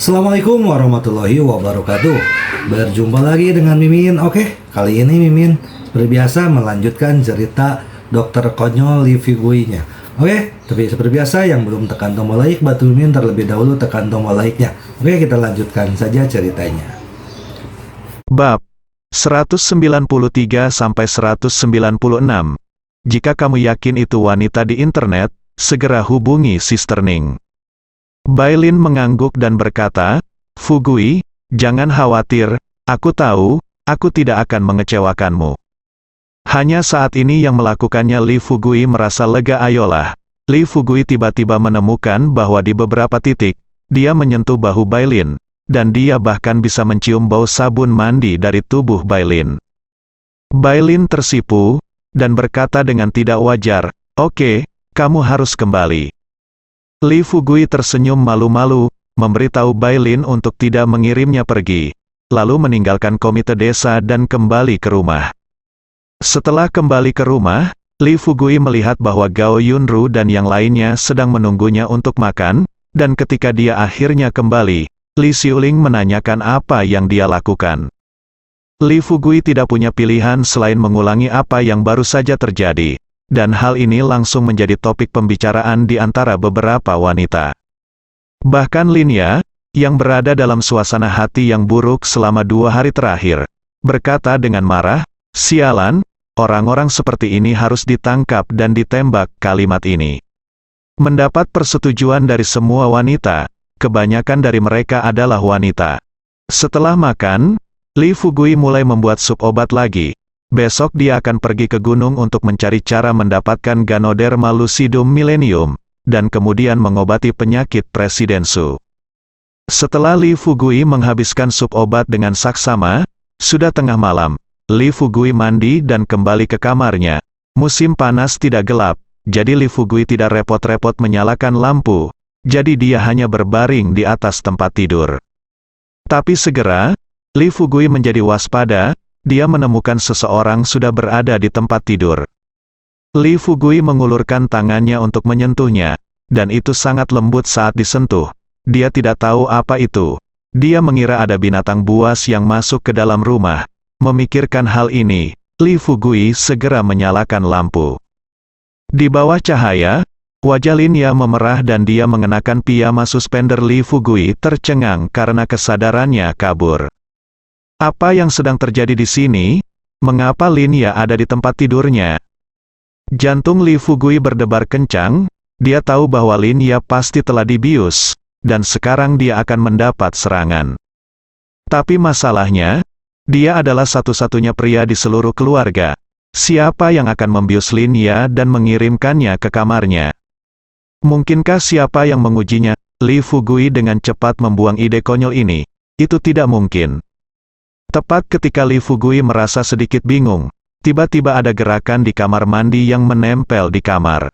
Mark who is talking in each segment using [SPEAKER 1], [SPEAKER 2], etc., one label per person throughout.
[SPEAKER 1] Assalamualaikum warahmatullahi wabarakatuh. Berjumpa lagi dengan Mimin. Oke, kali ini Mimin berbiasa melanjutkan cerita Dokter Konyol Lee Fugui-nya. Oke, tapi seperti biasa yang belum tekan tombol like, bantu Mimin terlebih dahulu tekan tombol like-nya. Oke, kita lanjutkan saja ceritanya.
[SPEAKER 2] Bab 193 sampai 196. Jika kamu yakin itu wanita di internet, segera hubungi Sister Ning. Bailin mengangguk dan berkata, "Fugui, jangan khawatir, aku tahu, aku tidak akan mengecewakanmu." Hanya saat ini yang melakukannya Lee Fugui merasa lega. Ayolah. Lee Fugui tiba-tiba menemukan bahwa di beberapa titik, dia menyentuh bahu Bailin, dan dia bahkan bisa mencium bau sabun mandi dari tubuh Bailin. Bailin tersipu, dan berkata dengan tidak wajar, "Oke, kamu harus kembali." Lee Fugui tersenyum malu-malu, memberitahu Bailin untuk tidak mengirimnya pergi, lalu meninggalkan komite desa dan kembali ke rumah. Setelah kembali ke rumah, Lee Fugui melihat bahwa Gao Yunru dan yang lainnya sedang menunggunya untuk makan, dan ketika dia akhirnya kembali, Li Xiuling menanyakan apa yang dia lakukan. Lee Fugui tidak punya pilihan selain mengulangi apa yang baru saja terjadi. Dan hal ini langsung menjadi topik pembicaraan di antara beberapa wanita. Bahkan Linya, yang berada dalam suasana hati yang buruk selama 2 hari terakhir, berkata dengan marah, "Sialan, orang-orang seperti ini harus ditangkap dan ditembak." Kalimat ini mendapat persetujuan dari semua wanita, kebanyakan dari mereka adalah wanita. Setelah makan, Lee Fugui mulai membuat sup obat lagi. Besok dia akan pergi ke gunung untuk mencari cara mendapatkan Ganoderma lucidum millennium, dan kemudian mengobati penyakit Presiden Su. Setelah Lee Fugui menghabiskan sup obat dengan saksama, sudah tengah malam. Lee Fugui mandi dan kembali ke kamarnya. Musim panas tidak gelap, jadi Lee Fugui tidak repot-repot menyalakan lampu, jadi dia hanya berbaring di atas tempat tidur. Tapi segera, Lee Fugui menjadi waspada. Dia menemukan seseorang sudah berada di tempat tidur. Lee Fugui mengulurkan tangannya untuk menyentuhnya, dan itu sangat lembut saat disentuh. Dia tidak tahu apa itu. Dia mengira ada binatang buas yang masuk ke dalam rumah. Memikirkan hal ini, Lee Fugui segera menyalakan lampu. Di bawah cahaya, wajah Linya memerah dan dia mengenakan piyama suspender. Lee Fugui tercengang karena kesadarannya kabur. Apa yang sedang terjadi di sini? Mengapa Linya ada di tempat tidurnya? Jantung Lee Fugui berdebar kencang, dia tahu bahwa Linya pasti telah dibius, dan sekarang dia akan mendapat serangan. Tapi masalahnya, dia adalah satu-satunya pria di seluruh keluarga. Siapa yang akan membius Linya dan mengirimkannya ke kamarnya? Mungkinkah siapa yang mengujinya? Lee Fugui dengan cepat membuang ide konyol ini. Itu tidak mungkin. Tepat ketika Lee Fugui merasa sedikit bingung, tiba-tiba ada gerakan di kamar mandi yang menempel di kamar.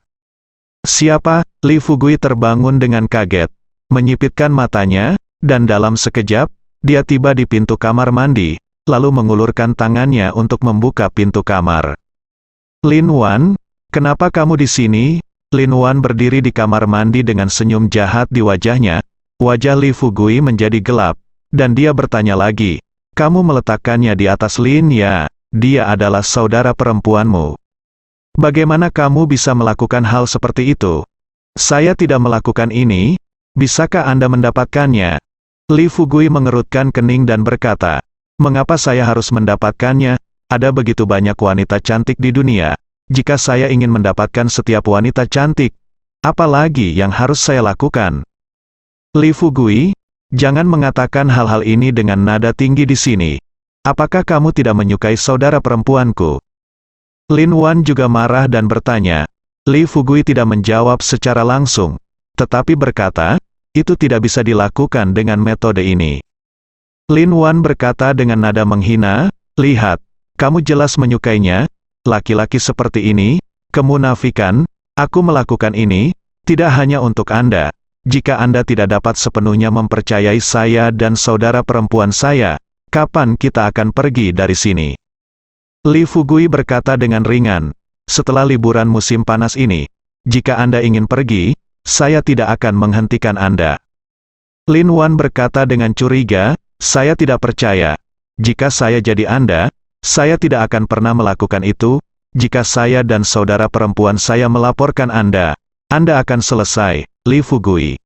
[SPEAKER 2] Siapa? Lee Fugui terbangun dengan kaget, menyipitkan matanya, dan dalam sekejap, dia tiba di pintu kamar mandi, lalu mengulurkan tangannya untuk membuka pintu kamar. "Lin Wan, kenapa kamu di sini?" Lin Wan berdiri di kamar mandi dengan senyum jahat di wajahnya. Wajah Lee Fugui menjadi gelap, dan dia bertanya lagi, "Kamu meletakkannya di atas Linya, dia adalah saudara perempuanmu. Bagaimana kamu bisa melakukan hal seperti itu?" "Saya tidak melakukan ini, bisakah Anda mendapatkannya?" Lee Fugui mengerutkan kening dan berkata, "Mengapa saya harus mendapatkannya? Ada begitu banyak wanita cantik di dunia. Jika saya ingin mendapatkan setiap wanita cantik, apa lagi yang harus saya lakukan?" "Lee Fugui, jangan mengatakan hal-hal ini dengan nada tinggi di sini. Apakah kamu tidak menyukai saudara perempuanku?" Lin Wan juga marah dan bertanya. Lee Fugui tidak menjawab secara langsung, tetapi berkata, "Itu tidak bisa dilakukan dengan metode ini." Lin Wan berkata dengan nada menghina, "Lihat, kamu jelas menyukainya, laki-laki seperti ini, kemunafikan, aku melakukan ini, tidak hanya untuk Anda. Jika Anda tidak dapat sepenuhnya mempercayai saya dan saudara perempuan saya, kapan kita akan pergi dari sini?" Lee Fugui berkata dengan ringan, "Setelah liburan musim panas ini, jika Anda ingin pergi, saya tidak akan menghentikan Anda." Lin Wan berkata dengan curiga, saya tidak percaya. Jika saya jadi Anda, saya tidak akan pernah melakukan itu. Jika saya dan saudara perempuan saya melaporkan Anda akan selesai, Li Fugui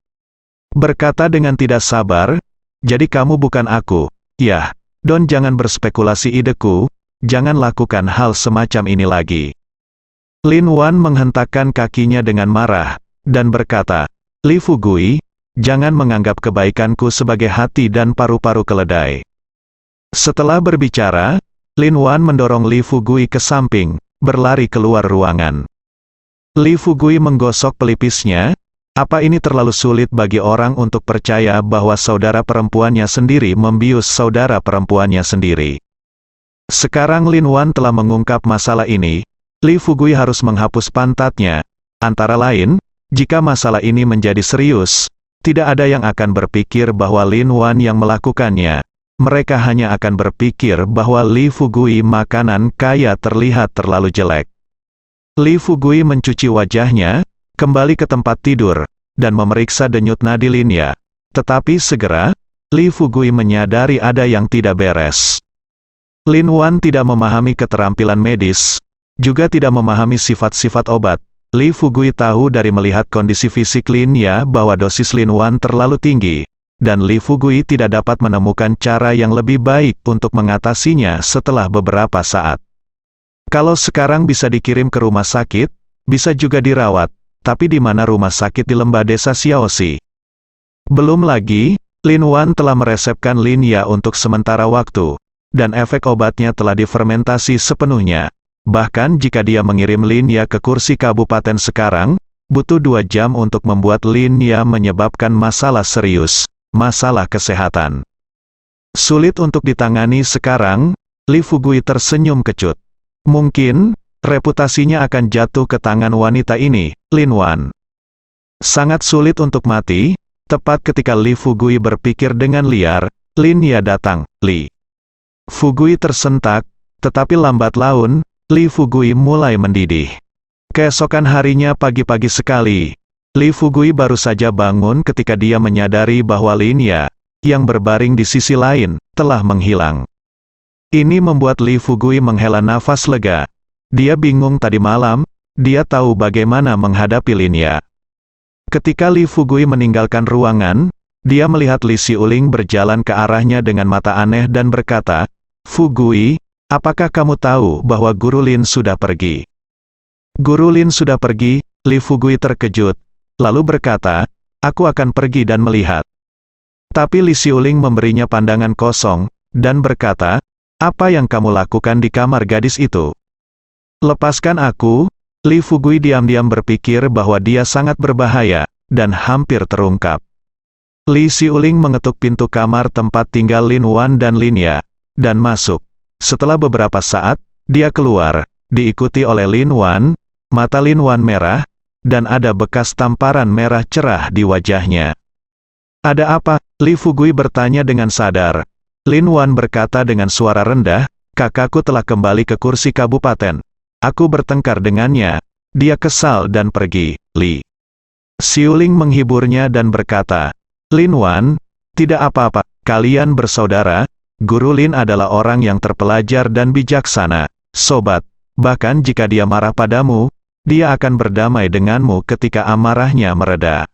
[SPEAKER 2] berkata dengan tidak sabar, jadi kamu bukan aku. Yah, Don jangan berspekulasi ideku, jangan lakukan hal semacam ini lagi. Lin Wan menghentakkan kakinya dengan marah, dan berkata, Li Fugui, jangan menganggap kebaikanku sebagai hati dan paru-paru keledai. Setelah berbicara, Lin Wan mendorong Li Fugui ke samping, berlari keluar ruangan. Li Fugui menggosok pelipisnya. Apa ini terlalu sulit bagi orang untuk percaya bahwa saudara perempuannya sendiri membius saudara perempuannya sendiri? Sekarang Lin Wan telah mengungkap masalah ini, Li Fugui harus menghapus pantatnya. Antara lain, jika masalah ini menjadi serius, tidak ada yang akan berpikir bahwa Lin Wan yang melakukannya. Mereka hanya akan berpikir bahwa Li Fugui makanan kaya terlihat terlalu jelek. Li Fugui mencuci wajahnya, kembali ke tempat tidur, dan memeriksa denyut nadi Linya. Tetapi segera, Li Fugui menyadari ada yang tidak beres. Lin Wan tidak memahami keterampilan medis, juga tidak memahami sifat-sifat obat. Li Fugui tahu dari melihat kondisi fisik Linya bahwa dosis Lin Wan terlalu tinggi, dan Li Fugui tidak dapat menemukan cara yang lebih baik untuk mengatasinya setelah beberapa saat. Kalau sekarang bisa dikirim ke rumah sakit, bisa juga dirawat, tapi di mana rumah sakit di lembah desa Xiaoxi? Belum lagi, Lin Wan telah meresepkan Linya untuk sementara waktu, dan efek obatnya telah difermentasi sepenuhnya. Bahkan jika dia mengirim Linya ke kursi kabupaten sekarang, butuh 2 jam untuk membuat Linya menyebabkan masalah serius, masalah kesehatan. Sulit untuk ditangani sekarang, Li Fugui tersenyum kecut. Mungkin, reputasinya akan jatuh ke tangan wanita ini, Lin Wan. Sangat sulit untuk mati. Tepat ketika Li Fugui berpikir dengan liar, Linya datang. Li Fugui tersentak, tetapi lambat laun, Li Fugui mulai mendidih. Keesokan harinya pagi-pagi sekali, Li Fugui baru saja bangun ketika dia menyadari bahwa Linya, yang berbaring di sisi lain, telah menghilang. Ini membuat Li Fugui menghela nafas lega. Dia bingung tadi malam, dia tahu bagaimana menghadapi Linya. Ketika Li Fugui meninggalkan ruangan, dia melihat Li Xiuling berjalan ke arahnya dengan mata aneh dan berkata, Fugui, apakah kamu tahu bahwa Guru Lin sudah pergi? Guru Lin sudah pergi, Li Fugui terkejut, lalu berkata, aku akan pergi dan melihat. Tapi Li Xiuling memberinya pandangan kosong, dan berkata, apa yang kamu lakukan di kamar gadis itu? Lepaskan aku. Li Fugui diam-diam berpikir bahwa dia sangat berbahaya, dan hampir terungkap. Li Xiuling mengetuk pintu kamar tempat tinggal Lin Wan dan Linya, dan masuk. Setelah beberapa saat, dia keluar, diikuti oleh Lin Wan. Mata Lin Wan merah, dan ada bekas tamparan merah cerah di wajahnya. Ada apa? Li Fugui bertanya dengan sadar. Lin Wan berkata dengan suara rendah, kakakku telah kembali ke kursi kabupaten. Aku bertengkar dengannya. Dia kesal dan pergi. Li Xiuling menghiburnya dan berkata, Lin Wan, tidak apa-apa, kalian bersaudara. Guru Lin adalah orang yang terpelajar dan bijaksana, sobat. Bahkan jika dia marah padamu, dia akan berdamai denganmu ketika amarahnya mereda.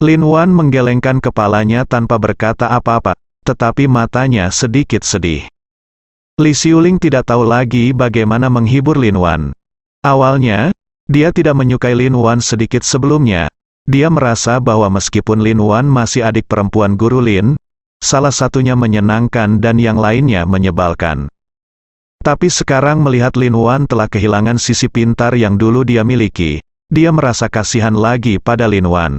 [SPEAKER 2] Lin Wan menggelengkan kepalanya tanpa berkata apa-apa, tetapi matanya sedikit sedih. Li Xiuling tidak tahu lagi bagaimana menghibur Lin Wan. Awalnya, dia tidak menyukai Lin Wan sedikit sebelumnya. Dia merasa bahwa meskipun Lin Wan masih adik perempuan Guru Lin, salah satunya menyenangkan dan yang lainnya menyebalkan. Tapi sekarang melihat Lin Wan telah kehilangan sisi pintar yang dulu dia miliki, dia merasa kasihan lagi pada Lin Wan.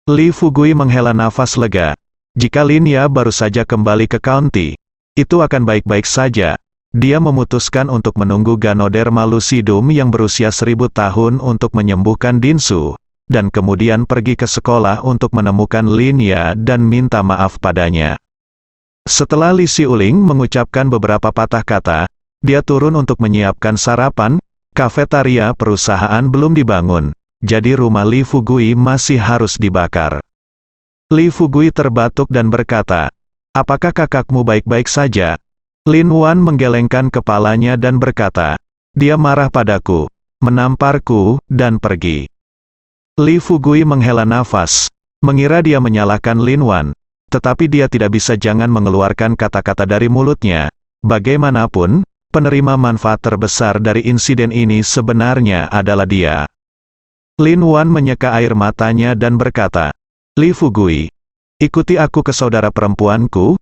[SPEAKER 2] Li Fugui menghela nafas lega. Jika Linya baru saja kembali ke county, itu akan baik-baik saja. Dia memutuskan untuk menunggu Ganoderma lucidum yang berusia 1000 tahun untuk menyembuhkan Dinsu, dan kemudian pergi ke sekolah untuk menemukan Linya dan minta maaf padanya. Setelah Li Xiuling mengucapkan beberapa patah kata, dia turun untuk menyiapkan sarapan. Kafetaria perusahaan belum dibangun, jadi rumah Li Fugui masih harus dibakar. Li Fugui terbatuk dan berkata, apakah kakakmu baik-baik saja? Lin Wan menggelengkan kepalanya dan berkata, dia marah padaku, menamparku, dan pergi. Li Fugui menghela nafas, mengira dia menyalahkan Lin Wan, tetapi dia tidak bisa jangan mengeluarkan kata-kata dari mulutnya. Bagaimanapun, penerima manfaat terbesar dari insiden ini sebenarnya adalah dia. Lin Wan menyeka air matanya dan berkata, Li Fugui, ikuti aku ke saudara perempuanku.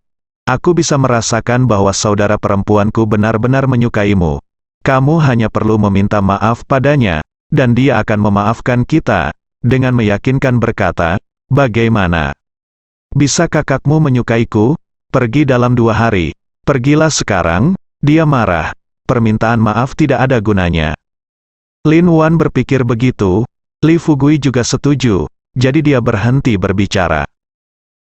[SPEAKER 2] Aku bisa merasakan bahwa saudara perempuanku benar-benar menyukaimu. Kamu hanya perlu meminta maaf padanya, dan dia akan memaafkan kita, dengan meyakinkan berkata, bagaimana? Bisa kakakmu menyukaiku? Pergi dalam 2 hari. Pergilah sekarang. Dia marah. Permintaan maaf tidak ada gunanya. Lin Wan berpikir begitu. Li Fugui juga setuju, jadi dia berhenti berbicara.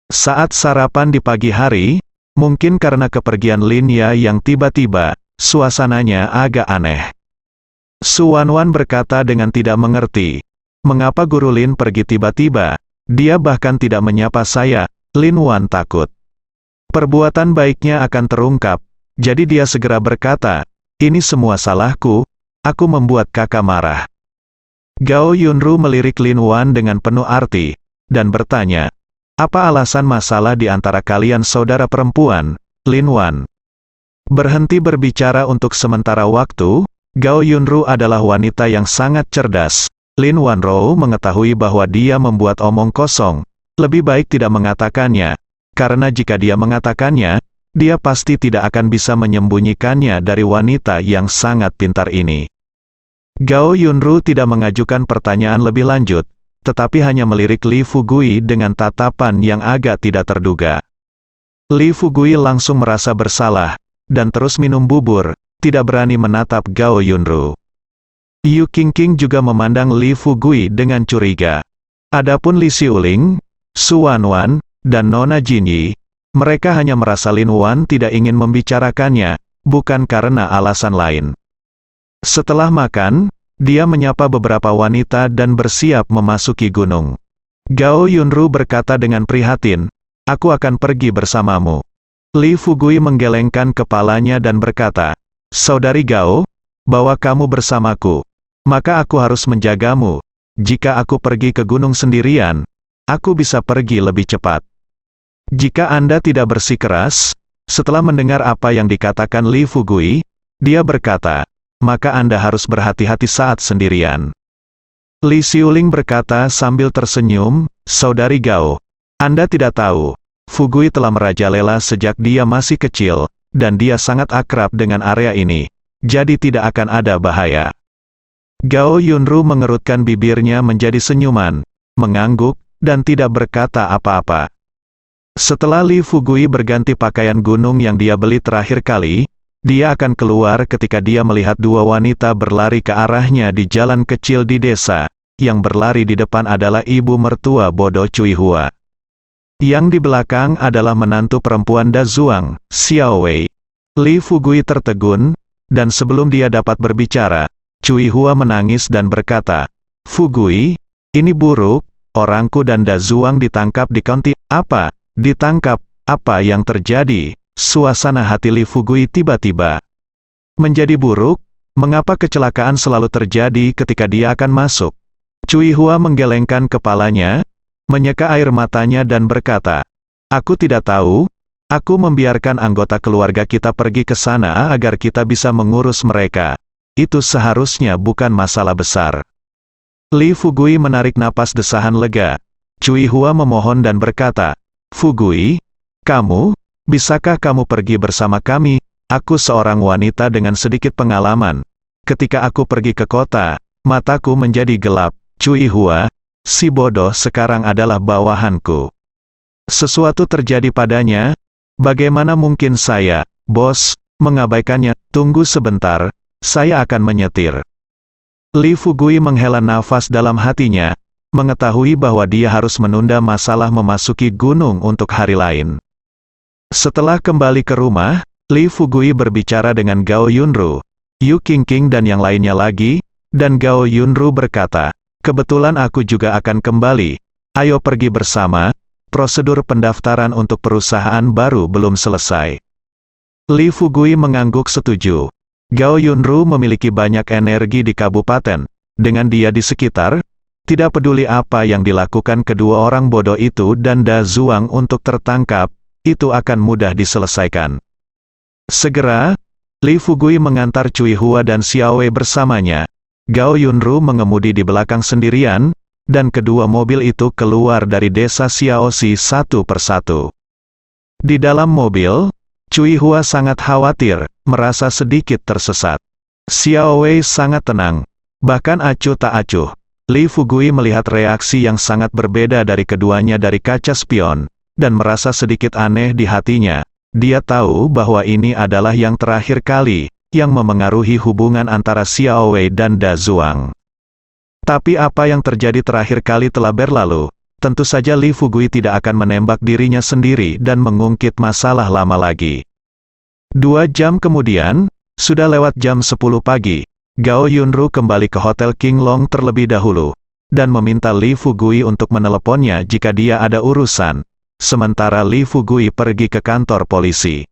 [SPEAKER 2] Saat sarapan di pagi hari, mungkin karena kepergian Lin Ya yang tiba-tiba, suasananya agak aneh. Su Wanwan berkata dengan tidak mengerti, mengapa Guru Lin pergi tiba-tiba? Dia bahkan tidak menyapa saya. Lin Wan takut perbuatan baiknya akan terungkap, jadi dia segera berkata, ini semua salahku, aku membuat kakak marah. Gao Yunru melirik Lin Wan dengan penuh arti, dan bertanya, apa alasan masalah di antara kalian saudara perempuan, Lin Wan? Berhenti berbicara untuk sementara waktu. Gao Yunru adalah wanita yang sangat cerdas. Lin Wan Rou mengetahui bahwa dia membuat omong kosong. Lebih baik tidak mengatakannya, karena jika dia mengatakannya, dia pasti tidak akan bisa menyembunyikannya dari wanita yang sangat pintar ini. Gao Yunru tidak mengajukan pertanyaan lebih lanjut, tetapi hanya melirik Li Fugui dengan tatapan yang agak tidak terduga. Li Fugui langsung merasa bersalah, dan terus minum bubur, tidak berani menatap Gao Yunru. Yu Qingqing juga memandang Li Fugui dengan curiga. Adapun Li Xiuling, Su Wanwan, dan Nona Jinyi, mereka hanya merasa Lin Wan tidak ingin membicarakannya, bukan karena alasan lain. Setelah makan, dia menyapa beberapa wanita dan bersiap memasuki gunung. Gao Yunru berkata dengan prihatin, aku akan pergi bersamamu. Li Fugui menggelengkan kepalanya dan berkata, saudari Gao, bawa kamu bersamaku, maka aku harus menjagamu. Jika aku pergi ke gunung sendirian, aku bisa pergi lebih cepat. Jika Anda tidak bersikeras, setelah mendengar apa yang dikatakan Li Fugui, dia berkata, maka Anda harus berhati-hati saat sendirian. Li Xiuling berkata sambil tersenyum, saudari Gao, Anda tidak tahu, Fugui telah merajalela sejak dia masih kecil, dan dia sangat akrab dengan area ini, jadi tidak akan ada bahaya. Gao Yunru mengerutkan bibirnya menjadi senyuman, mengangguk, dan tidak berkata apa-apa. Setelah Li Fugui berganti pakaian gunung yang dia beli terakhir kali, dia akan keluar ketika dia melihat 2 wanita berlari ke arahnya di jalan kecil di desa. Yang berlari di depan adalah ibu mertua bodoh Cui Hua. Yang di belakang adalah menantu perempuan Da Zuang, Xiao Wei. Li Fugui tertegun, dan sebelum dia dapat berbicara, Cui Hua menangis dan berkata, Fugui, ini buruk, orangku dan Da Zuang ditangkap di county. Apa? Ditangkap? Apa yang terjadi? Suasana hati Li Fugui tiba-tiba menjadi buruk. Mengapa kecelakaan selalu terjadi ketika dia akan masuk? Cui Hua menggelengkan kepalanya, menyeka air matanya dan berkata, aku tidak tahu, aku membiarkan anggota keluarga kita pergi ke sana agar kita bisa mengurus mereka. Itu seharusnya bukan masalah besar. Li Fugui menarik napas desahan lega. Cui Hua memohon dan berkata, Fugui, bisakah kamu pergi bersama kami? Aku seorang wanita dengan sedikit pengalaman. Ketika aku pergi ke kota, mataku menjadi gelap. Cui Hua, si bodoh sekarang adalah bawahanku. Sesuatu terjadi padanya. Bagaimana mungkin saya, bos, mengabaikannya? Tunggu sebentar, saya akan menyetir. Li Fugui menghela nafas dalam hatinya, mengetahui bahwa dia harus menunda masalah memasuki gunung untuk hari lain. Setelah kembali ke rumah, Li Fugui berbicara dengan Gao Yunru, Yu Qingqing dan yang lainnya lagi, dan Gao Yunru berkata, kebetulan aku juga akan kembali, ayo pergi bersama. prosedur pendaftaran untuk perusahaan baru belum selesai. Lee Fugui mengangguk setuju. Gao Yunru memiliki banyak energi di kabupaten. Dengan dia di sekitar, tidak peduli apa yang dilakukan kedua orang bodoh itu dan Da Zuang untuk tertangkap, itu akan mudah diselesaikan. Segera, Lee Fugui mengantar Cui Hua dan Xiao Wei bersamanya. Gao Yunru mengemudi di belakang sendirian, dan kedua mobil itu keluar dari desa Xiaoxi satu persatu. Di dalam mobil, Cui Hua sangat khawatir, merasa sedikit tersesat. Xiao Wei sangat tenang, bahkan acuh tak acuh. Lee Fugui melihat reaksi yang sangat berbeda dari keduanya dari kaca spion, dan merasa sedikit aneh di hatinya. Dia tahu bahwa ini adalah yang terakhir kali yang memengaruhi hubungan antara Xiao Wei dan Da Zuang. Tapi apa yang terjadi terakhir kali telah berlalu. Tentu saja Lee Fugui tidak akan menembak dirinya sendiri dan mengungkit masalah lama lagi. 2 jam kemudian, sudah lewat jam 10 pagi, Gao Yunru kembali ke Hotel King Long terlebih dahulu, dan meminta Lee Fugui untuk meneleponnya jika dia ada urusan. Sementara Lee Fugui pergi ke kantor polisi.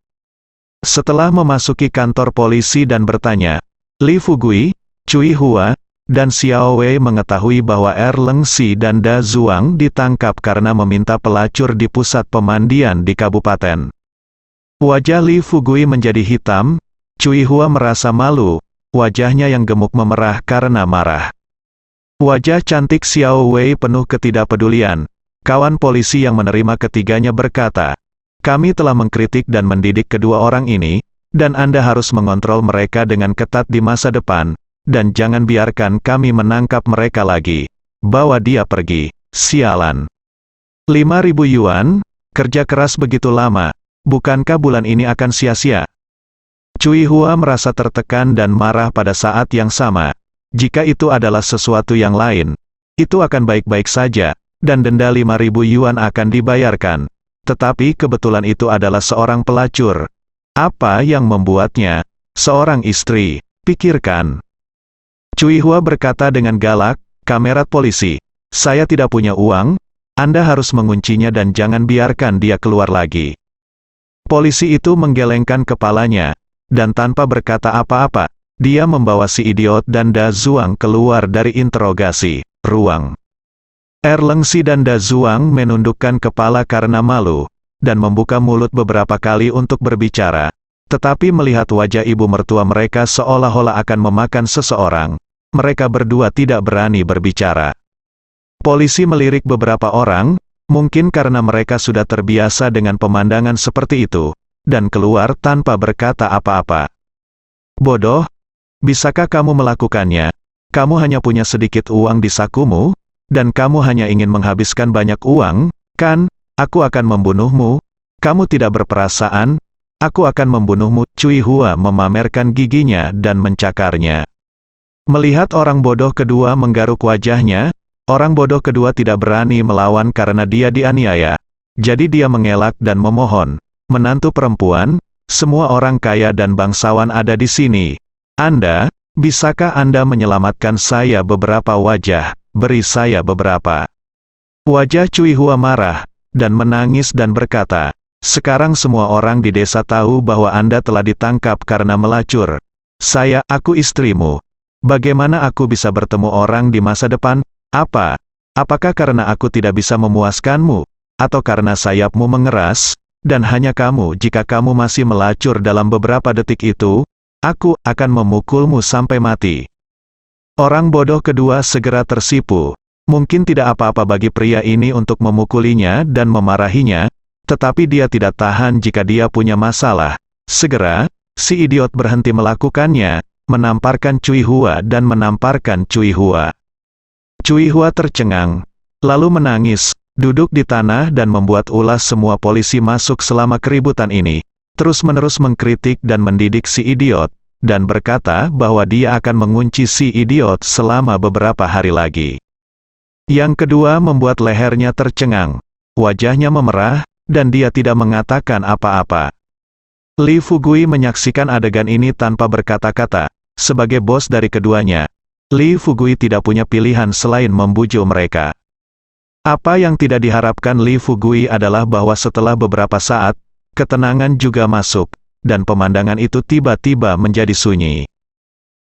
[SPEAKER 2] Setelah memasuki kantor polisi dan bertanya, Lee Fugui, Cui Hua, dan Xiao Wei mengetahui bahwa Erleng Si dan Da Zuang ditangkap karena meminta pelacur di pusat pemandian di kabupaten. Wajah Lee Fugui menjadi hitam, Cui Hua merasa malu, wajahnya yang gemuk memerah karena marah. Wajah cantik Xiao Wei penuh ketidakpedulian. Kawan polisi yang menerima ketiganya berkata, "Kami telah mengkritik dan mendidik kedua orang ini, dan Anda harus mengontrol mereka dengan ketat di masa depan. Dan jangan biarkan kami menangkap mereka lagi. Bawa dia pergi, sialan." 5.000 yuan, kerja keras begitu lama, bukankah bulan ini akan sia-sia? Cui Hua merasa tertekan dan marah pada saat yang sama. Jika itu adalah sesuatu yang lain, itu akan baik-baik saja, dan denda 5.000 yuan akan dibayarkan. Tetapi kebetulan itu adalah seorang pelacur. Apa yang membuatnya seorang istri? Pikirkan. Cui Hua berkata dengan galak, "Kamerat polisi, saya tidak punya uang, Anda harus menguncinya dan jangan biarkan dia keluar lagi." Polisi itu menggelengkan kepalanya, dan tanpa berkata apa-apa, dia membawa si idiot dan Da Zuang keluar dari interogasi ruang. Erleng Si dan Da Zuang menundukkan kepala karena malu, dan membuka mulut beberapa kali untuk berbicara. Tetapi melihat wajah ibu mertua mereka seolah-olah akan memakan seseorang, mereka berdua tidak berani berbicara. Polisi melirik beberapa orang, mungkin karena mereka sudah terbiasa dengan pemandangan seperti itu, dan keluar tanpa berkata apa-apa. "Bodoh, bisakah kamu melakukannya? Kamu hanya punya sedikit uang di sakumu, dan kamu hanya ingin menghabiskan banyak uang, kan? Aku akan membunuhmu. Kamu tidak berperasaan. Aku akan membunuhmu." Cui Hua memamerkan giginya dan mencakarnya. Melihat orang bodoh kedua menggaruk wajahnya, orang bodoh kedua tidak berani melawan karena dia dianiaya. Jadi dia mengelak dan memohon, "Menantu perempuan, semua orang kaya dan bangsawan ada di sini. Bisakah Anda menyelamatkan saya beberapa wajah? Beri saya beberapa." Wajah Cui Hua marah, dan menangis dan berkata, "Sekarang semua orang di desa tahu bahwa Anda telah ditangkap karena melacur. Aku istrimu. Bagaimana aku bisa bertemu orang di masa depan? Apakah karena aku tidak bisa memuaskanmu? Atau karena sayapmu mengeras? Dan hanya kamu, jika kamu masih melacur dalam beberapa detik itu, aku akan memukulmu sampai mati." Orang bodoh kedua segera tersipu. Mungkin tidak apa-apa bagi pria ini untuk memukulinya dan memarahinya, tetapi dia tidak tahan jika dia punya masalah. Segera, si idiot berhenti melakukannya, menamparkan Cui Hua dan menamparkan Cui Hua. Cui Hua tercengang, lalu menangis, duduk di tanah dan membuat ulas semua polisi masuk selama keributan ini, terus-menerus mengkritik dan mendidik si idiot, dan berkata bahwa dia akan mengunci si idiot selama beberapa hari lagi. Yang kedua membuat lehernya tercengang, wajahnya memerah, dan dia tidak mengatakan apa-apa. Lee Fugui menyaksikan adegan ini tanpa berkata-kata. Sebagai bos dari keduanya, Lee Fugui tidak punya pilihan selain membujuk mereka. Apa yang tidak diharapkan Li Fugui adalah bahwa setelah beberapa saat, ketenangan juga masuk, dan pemandangan itu tiba-tiba menjadi sunyi.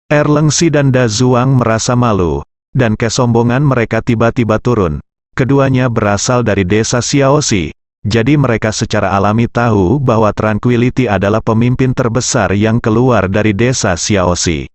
[SPEAKER 2] Erlengsi dan Da Zuang merasa malu, dan kesombongan mereka tiba-tiba turun. Keduanya berasal dari desa Xiaoxi, jadi mereka secara alami tahu bahwa Tranquility adalah pemimpin terbesar yang keluar dari desa Xiaoxi.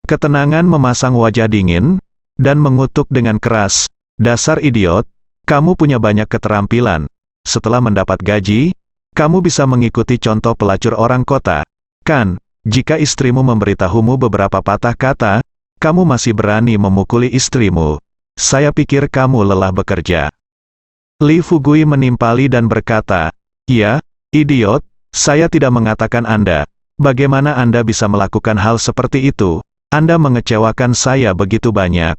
[SPEAKER 2] Ketenangan memasang wajah dingin, dan mengutuk dengan keras, "Dasar idiot, kamu punya banyak keterampilan. Setelah mendapat gaji, kamu bisa mengikuti contoh pelacur orang kota, kan? Jika istrimu memberitahumu beberapa patah kata, kamu masih berani memukuli istrimu. Saya pikir kamu lelah bekerja." Li Fugui menimpali dan berkata, "Ya, idiot, saya tidak mengatakan Anda. Bagaimana Anda bisa melakukan hal seperti itu? Anda mengecewakan saya begitu banyak."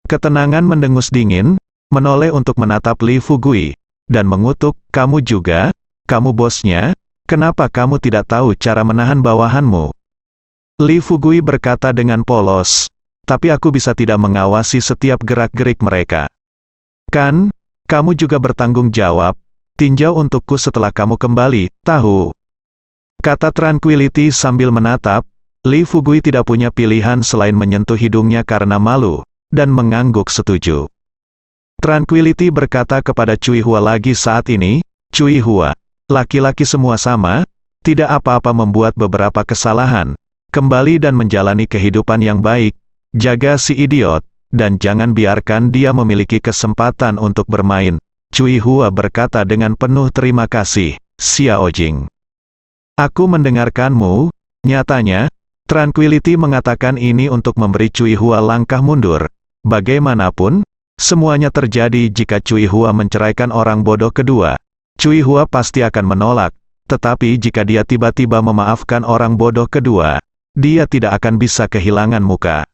[SPEAKER 2] Ketenangan mendengus dingin, menoleh untuk menatap Li Fugui, dan mengutuk, "Kamu juga? Kamu bosnya? Kenapa kamu tidak tahu cara menahan bawahanmu?" Li Fugui berkata dengan polos, "Tapi aku bisa tidak mengawasi setiap gerak-gerik mereka. Kan, kamu juga bertanggung jawab, tinjau untukku setelah kamu kembali, tahu?" Kata Tranquility sambil menatap, Li Fugui tidak punya pilihan selain menyentuh hidungnya karena malu, dan mengangguk setuju. Tranquility berkata kepada Cui Hua lagi saat ini, "Cui Hua, laki-laki semua sama, tidak apa-apa membuat beberapa kesalahan. Kembali dan menjalani kehidupan yang baik, jaga si idiot, dan jangan biarkan dia memiliki kesempatan untuk bermain." Cui Hua berkata dengan penuh terima kasih, "Xiao Jing. Aku mendengarkanmu." Nyatanya, Tranquility mengatakan ini untuk memberi Cui Hua langkah mundur. Bagaimanapun, semuanya terjadi jika Cui Hua menceraikan orang bodoh kedua. Cui Hua pasti akan menolak, tetapi jika dia tiba-tiba memaafkan orang bodoh kedua, dia tidak akan bisa kehilangan muka.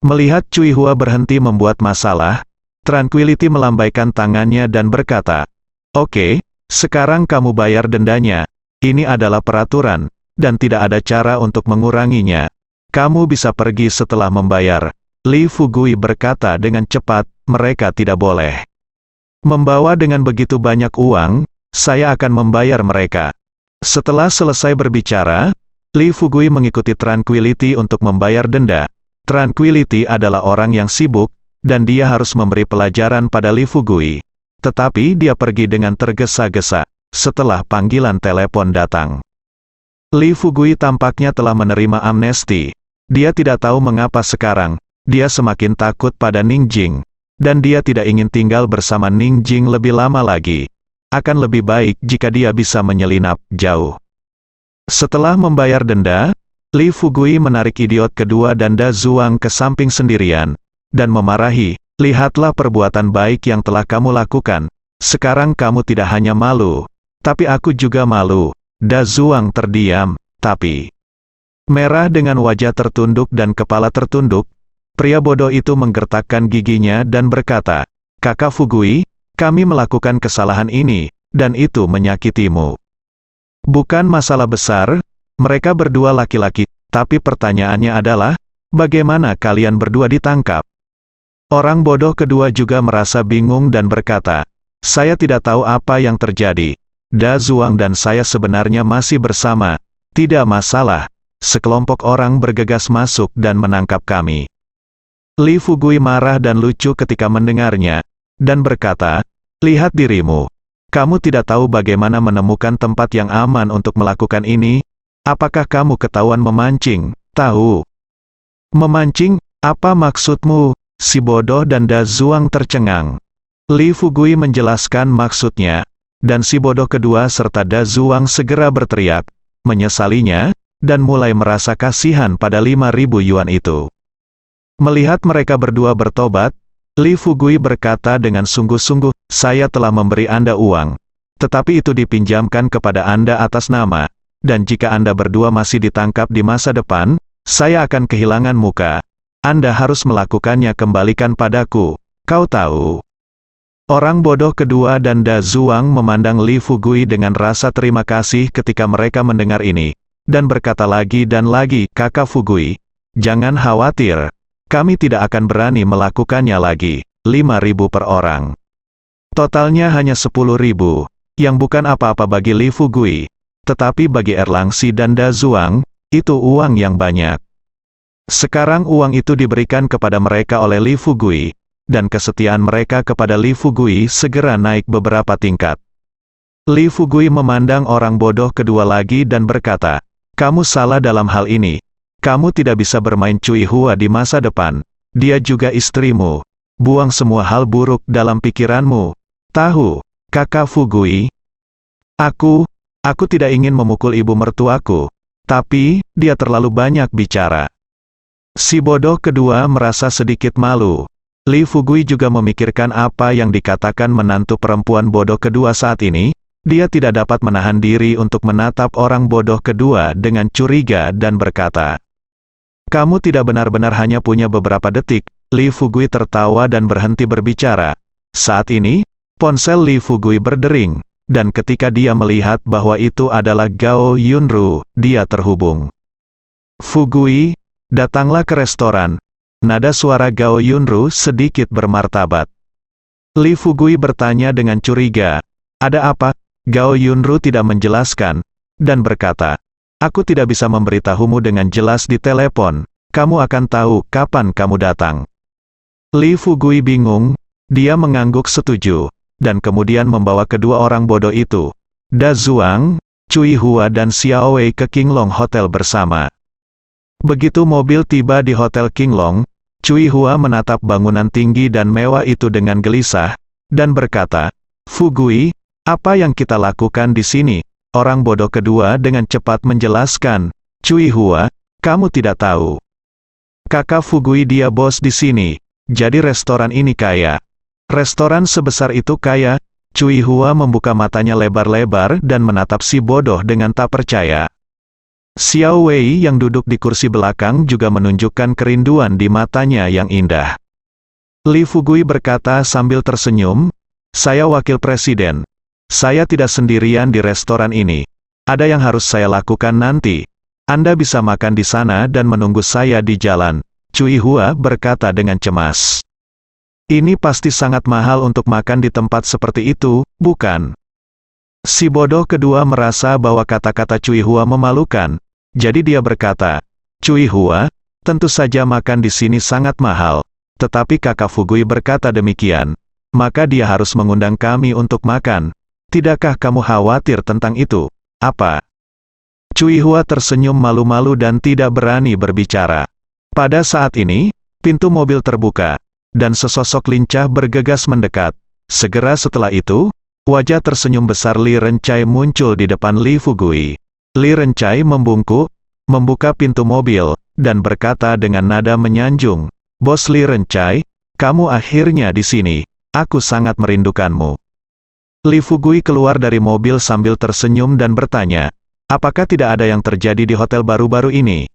[SPEAKER 2] Melihat Cui Hua berhenti membuat masalah, Tranquility melambaikan tangannya dan berkata, "Oke, sekarang kamu bayar dendanya. Ini adalah peraturan, dan tidak ada cara untuk menguranginya. Kamu bisa pergi setelah membayar." Li Fugui berkata dengan cepat, "Mereka tidak boleh membawa dengan begitu banyak uang, saya akan membayar mereka." Setelah selesai berbicara, Li Fugui mengikuti Tranquility untuk membayar denda. Tranquility adalah orang yang sibuk, dan dia harus memberi pelajaran pada Li Fugui. Tetapi dia pergi dengan tergesa-gesa, setelah panggilan telepon datang. Li Fugui tampaknya telah menerima amnesti. Dia tidak tahu mengapa sekarang, dia semakin takut pada Ningjing, dan dia tidak ingin tinggal bersama Ningjing lebih lama lagi. Akan lebih baik jika dia bisa menyelinap jauh. Setelah membayar denda, Li Fugui menarik idiot kedua dan Da Zuang ke samping sendirian, dan memarahi, "Lihatlah perbuatan baik yang telah kamu lakukan. Sekarang kamu tidak hanya malu, tapi aku juga malu." Da Zuang terdiam, tapi merah dengan wajah tertunduk dan kepala tertunduk. Pria bodoh itu menggertakkan giginya dan berkata, "Kakak Fugui, kami melakukan kesalahan ini, dan itu menyakitimu. Bukan masalah besar, mereka berdua laki-laki, tapi pertanyaannya adalah, bagaimana kalian berdua ditangkap?" Orang bodoh kedua juga merasa bingung dan berkata, "Saya tidak tahu apa yang terjadi. Da Zuang dan saya sebenarnya masih bersama. Tidak masalah. Sekelompok orang bergegas masuk dan menangkap kami." Li Fugui marah dan lucu ketika mendengarnya, dan berkata, "Lihat dirimu. Kamu tidak tahu bagaimana menemukan tempat yang aman untuk melakukan ini? Apakah kamu ketahuan memancing? Tahu?" "Memancing? Apa maksudmu?" Si bodoh dan Da Zuang tercengang. Li Fugui menjelaskan maksudnya, dan si bodoh kedua serta Da Zuang segera berteriak, menyesalinya, dan mulai merasa kasihan pada 5.000 yuan itu. Melihat mereka berdua bertobat, Li Fugui berkata dengan sungguh-sungguh, "Saya telah memberi Anda uang, tetapi itu dipinjamkan kepada Anda atas nama, dan jika Anda berdua masih ditangkap di masa depan, saya akan kehilangan muka. Anda harus melakukannya, kembalikan padaku, kau tahu." Orang bodoh kedua dan Da Zuang memandang Li Fugui dengan rasa terima kasih ketika mereka mendengar ini, dan berkata lagi dan lagi, "Kakak Fugui, jangan khawatir, kami tidak akan berani melakukannya lagi." 5.000 per orang. Totalnya hanya 10.000, yang bukan apa-apa bagi Li Fugui. Tetapi bagi Erlangsi dan Da Zuang, itu uang yang banyak. Sekarang uang itu diberikan kepada mereka oleh Li Fugui, dan kesetiaan mereka kepada Li Fugui segera naik beberapa tingkat. Li Fugui memandang orang bodoh kedua lagi dan berkata, "Kamu salah dalam hal ini. Kamu tidak bisa bermain Cui Hua di masa depan. Dia juga istrimu. Buang semua hal buruk dalam pikiranmu. Tahu, Kakak Fugui? Aku tidak ingin memukul ibu mertuaku. Tapi, dia terlalu banyak bicara." Si bodoh kedua merasa sedikit malu. Li Fugui juga memikirkan apa yang dikatakan menantu perempuan bodoh kedua saat ini. Dia tidak dapat menahan diri untuk menatap orang bodoh kedua dengan curiga dan berkata, "Kamu tidak benar-benar hanya punya beberapa detik." Li Fugui tertawa dan berhenti berbicara. Saat ini, ponsel Li Fugui berdering, dan ketika dia melihat bahwa itu adalah Gao Yunru, dia terhubung. "Fugui, datanglah ke restoran." Nada suara Gao Yunru sedikit bermartabat. Li Fugui bertanya dengan curiga, "Ada apa?" Gao Yunru tidak menjelaskan, dan berkata, "Aku tidak bisa memberitahumu dengan jelas di telepon. Kamu akan tahu kapan kamu datang." Li Fugui bingung, dia mengangguk setuju, dan kemudian membawa kedua orang bodoh itu, Da Zuang, Cui Hua dan Xiao Wei ke Qinglong Hotel bersama. Begitu mobil tiba di Hotel Qinglong, Cui Hua menatap bangunan tinggi dan mewah itu dengan gelisah, dan berkata, "Fugui, apa yang kita lakukan di sini?" Orang bodoh kedua dengan cepat menjelaskan, "Cui Hua, kamu tidak tahu. Kakak Fugui dia bos di sini, jadi restoran ini kaya." "Restoran sebesar itu kaya?" Cui Hua membuka matanya lebar-lebar dan menatap si bodoh dengan tak percaya. Xiao Wei yang duduk di kursi belakang juga menunjukkan kerinduan di matanya yang indah. Li Fugui berkata sambil tersenyum, "Saya wakil presiden. Saya tidak sendirian di restoran ini. Ada yang harus saya lakukan nanti. Anda bisa makan di sana dan menunggu saya di jalan." Cui Hua berkata dengan cemas. "Ini pasti sangat mahal untuk makan di tempat seperti itu, bukan?" Si bodoh kedua merasa bahwa kata-kata Cui Hua memalukan. Jadi dia berkata, "Cui Hua, tentu saja makan di sini sangat mahal. Tetapi Kakak Fugui berkata demikian. Maka dia harus mengundang kami untuk makan. Tidakkah kamu khawatir tentang itu?" "Apa?" Cui Hua tersenyum malu-malu dan tidak berani berbicara. Pada saat ini, pintu mobil terbuka, dan sesosok lincah bergegas mendekat. Segera setelah itu, wajah tersenyum besar Li Rencai muncul di depan Li Fugui. Li Rencai membungkuk, membuka pintu mobil, dan berkata dengan nada menyanjung, "Bos Li Rencai, kamu akhirnya di sini. Aku sangat merindukanmu." Li Fugui keluar dari mobil sambil tersenyum dan bertanya, "Apakah tidak ada yang terjadi di hotel baru-baru ini?"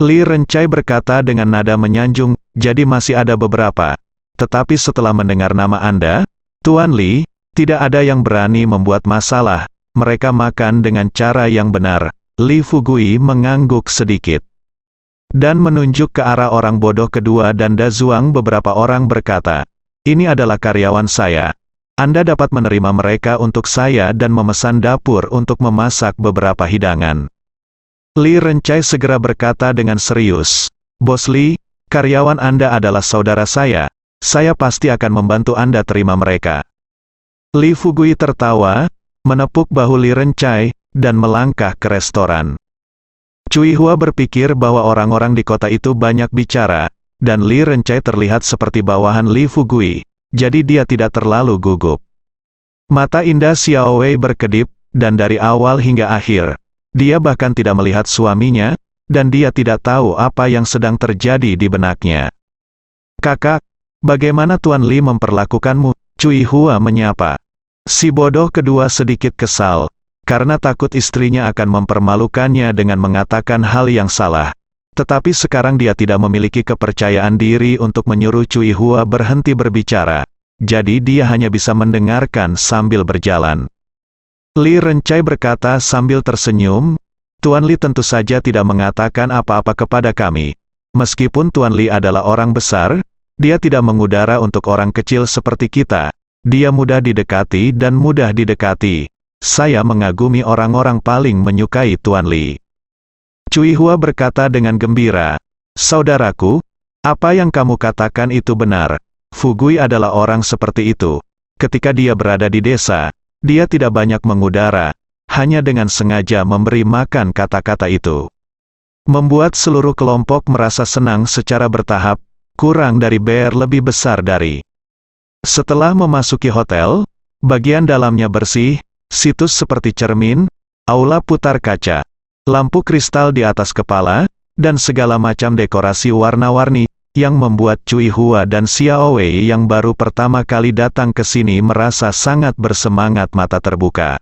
[SPEAKER 2] Li Rencai berkata dengan nada menyanjung, "Jadi masih ada beberapa. Tetapi setelah mendengar nama Anda, Tuan Li, tidak ada yang berani membuat masalah. Mereka makan dengan cara yang benar." Li Fugui mengangguk sedikit, dan menunjuk ke arah orang bodoh kedua dan Da Zuang. Beberapa orang berkata, "Ini adalah karyawan saya. Anda dapat menerima mereka untuk saya dan memesan dapur untuk memasak beberapa hidangan." Li Rencai segera berkata dengan serius, "Bos Li, karyawan Anda adalah saudara saya. Saya pasti akan membantu Anda terima mereka." Li Fugui tertawa, menepuk bahu Li Rencai, dan melangkah ke restoran. Cui Hua berpikir bahwa orang-orang di kota itu banyak bicara, dan Li Rencai terlihat seperti bawahan Li Fugui. Jadi dia tidak terlalu gugup. Mata indah Xiao Wei berkedip, dan dari awal hingga akhir, dia bahkan tidak melihat suaminya, dan dia tidak tahu apa yang sedang terjadi di benaknya. "Kakak, bagaimana Tuan Li memperlakukanmu?" Cui Hua menyapa. Si bodoh kedua sedikit kesal, karena takut istrinya akan mempermalukannya dengan mengatakan hal yang salah. Tetapi sekarang dia tidak memiliki kepercayaan diri untuk menyuruh Cui Hua berhenti berbicara. Jadi dia hanya bisa mendengarkan sambil berjalan. Li Rencai berkata sambil tersenyum, "Tuan Li tentu saja tidak mengatakan apa-apa kepada kami. Meskipun Tuan Li adalah orang besar, Dia tidak mengudara untuk orang kecil seperti kita. Dia mudah didekati dan mudah didekati. Saya mengagumi orang-orang paling menyukai Tuan Li. Cui Hua berkata dengan gembira, "Saudaraku, apa yang kamu katakan itu benar. Fugui adalah orang seperti itu. Ketika dia berada di desa, dia tidak banyak mengudara, hanya dengan sengaja memberi makan kata-kata itu. Membuat seluruh kelompok merasa senang secara bertahap, kurang dari bear lebih besar dari." Setelah memasuki hotel, bagian dalamnya bersih, situs seperti cermin, aula putar kaca, lampu kristal di atas kepala, dan segala macam dekorasi warna-warni, yang membuat Cui Hua dan Xiao Wei yang baru pertama kali datang ke sini merasa sangat bersemangat mata terbuka.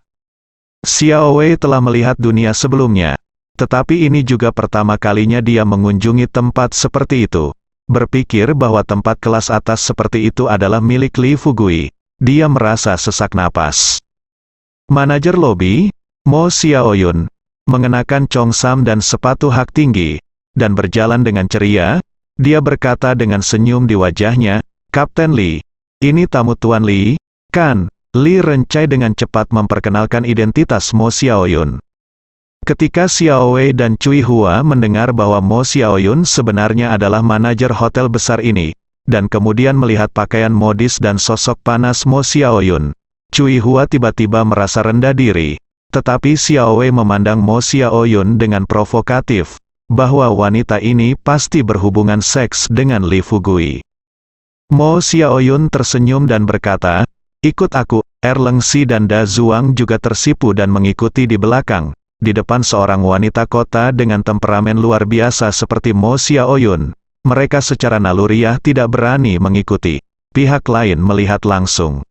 [SPEAKER 2] Xiao Wei telah melihat dunia sebelumnya, tetapi ini juga pertama kalinya dia mengunjungi tempat seperti itu. Berpikir bahwa tempat kelas atas seperti itu adalah milik Li Fugui, dia merasa sesak napas. Manajer lobi, Mo Xiaoyun, mengenakan congsam dan sepatu hak tinggi, dan berjalan dengan ceria, dia berkata dengan senyum di wajahnya, "Kapten Li, ini tamu Tuan Li, kan?" Li Rencai dengan cepat memperkenalkan identitas Mo Xiaoyun. Ketika Xiao Wei dan Cui Hua mendengar bahwa Mo Xiaoyun sebenarnya adalah manajer hotel besar ini, dan kemudian melihat pakaian modis dan sosok panas Mo Xiaoyun, Cui Hua tiba-tiba merasa rendah diri, tetapi Xiao Wei memandang Mo Xiaoyun dengan provokatif, bahwa wanita ini pasti berhubungan seks dengan Li Fugui. Mo Xiaoyun tersenyum dan berkata, "Ikut aku." Erleng Si dan Da Zuang juga tersipu dan mengikuti di belakang. Di depan seorang wanita kota dengan temperamen luar biasa seperti Mo Xiaoyun, mereka secara naluriah tidak berani mengikuti. Pihak lain melihat langsung.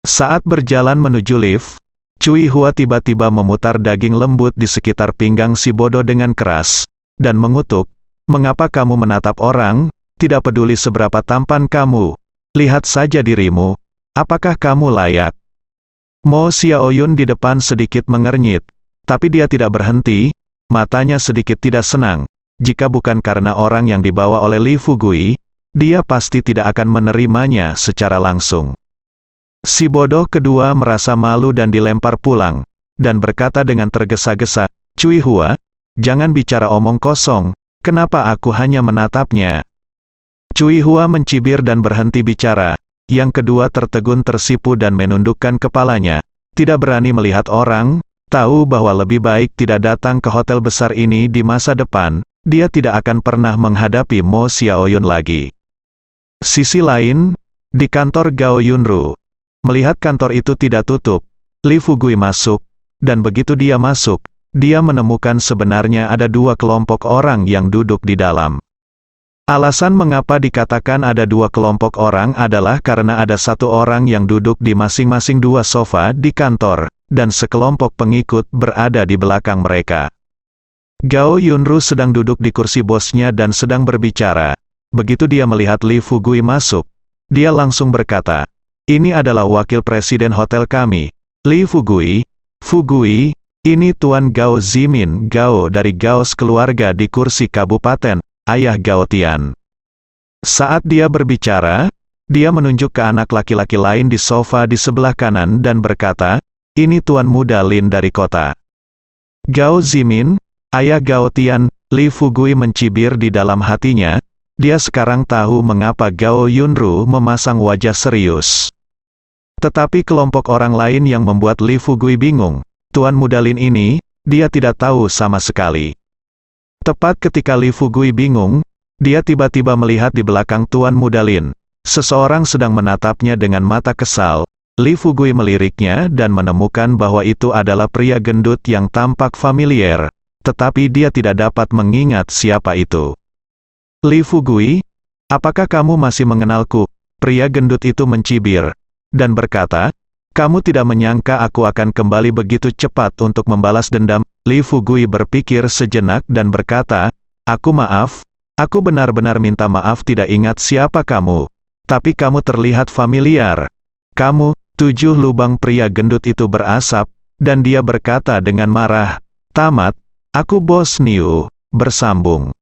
[SPEAKER 2] Saat berjalan menuju lift, Cui Hua tiba-tiba memutar daging lembut di sekitar pinggang si bodoh dengan keras, dan mengutuk, "Mengapa kamu menatap orang? Tidak peduli seberapa tampan kamu. Lihat saja dirimu. Apakah kamu layak?" Mo Xiaoyun di depan sedikit mengernyit. Tapi dia tidak berhenti, matanya sedikit tidak senang. Jika bukan karena orang yang dibawa oleh Li Fugui, dia pasti tidak akan menerimanya secara langsung. Si bodoh kedua merasa malu dan dilempar pulang, dan berkata dengan tergesa-gesa, "Cui Hua, jangan bicara omong kosong, kenapa aku hanya menatapnya?" Cui Hua mencibir dan berhenti bicara. Yang kedua tertegun tersipu dan menundukkan kepalanya, tidak berani melihat orang. Tahu bahwa lebih baik tidak datang ke hotel besar ini di masa depan, dia tidak akan pernah menghadapi Mo Xiaoyun lagi. Sisi lain, di kantor Gao Yunru, melihat kantor itu tidak tutup, Li Fugui masuk, dan begitu dia masuk, dia menemukan sebenarnya ada dua kelompok orang yang duduk di dalam. Alasan mengapa dikatakan ada dua kelompok orang adalah karena ada satu orang yang duduk di masing-masing dua sofa di kantor, dan sekelompok pengikut berada di belakang mereka. Gao Yunru sedang duduk di kursi bosnya dan sedang berbicara. Begitu dia melihat Li Fugui masuk, dia langsung berkata, "Ini adalah wakil presiden hotel kami, Li Fugui. Fugui, ini Tuan Gao Zimin Gao dari Gaos keluarga di kursi kabupaten, ayah Gao Tian." Saat dia berbicara, dia menunjuk ke anak laki-laki lain di sofa di sebelah kanan dan berkata, "Ini Tuan Muda Lin dari kota." Gao Zimin, ayah Gao Tian, Li Fugui mencibir di dalam hatinya, dia sekarang tahu mengapa Gao Yunru memasang wajah serius. Tetapi kelompok orang lain yang membuat Li Fugui bingung, Tuan Muda Lin ini, dia tidak tahu sama sekali. Tepat ketika Li Fugui bingung, dia tiba-tiba melihat di belakang Tuan Muda Lin. Seseorang sedang menatapnya dengan mata kesal. Li Fugui meliriknya dan menemukan bahwa itu adalah pria gendut yang tampak familiar, tetapi dia tidak dapat mengingat siapa itu. "Li Fugui, apakah kamu masih mengenalku?" Pria gendut itu mencibir, dan berkata, "Kamu tidak menyangka aku akan kembali begitu cepat untuk membalas dendam." Li Fugui berpikir sejenak dan berkata, "Aku benar-benar minta maaf tidak ingat siapa kamu. Tapi kamu terlihat familiar. Kamu..." 7 lubang pria gendut itu berasap, dan dia berkata dengan marah, "Tamat, aku Bos Niu." Bersambung.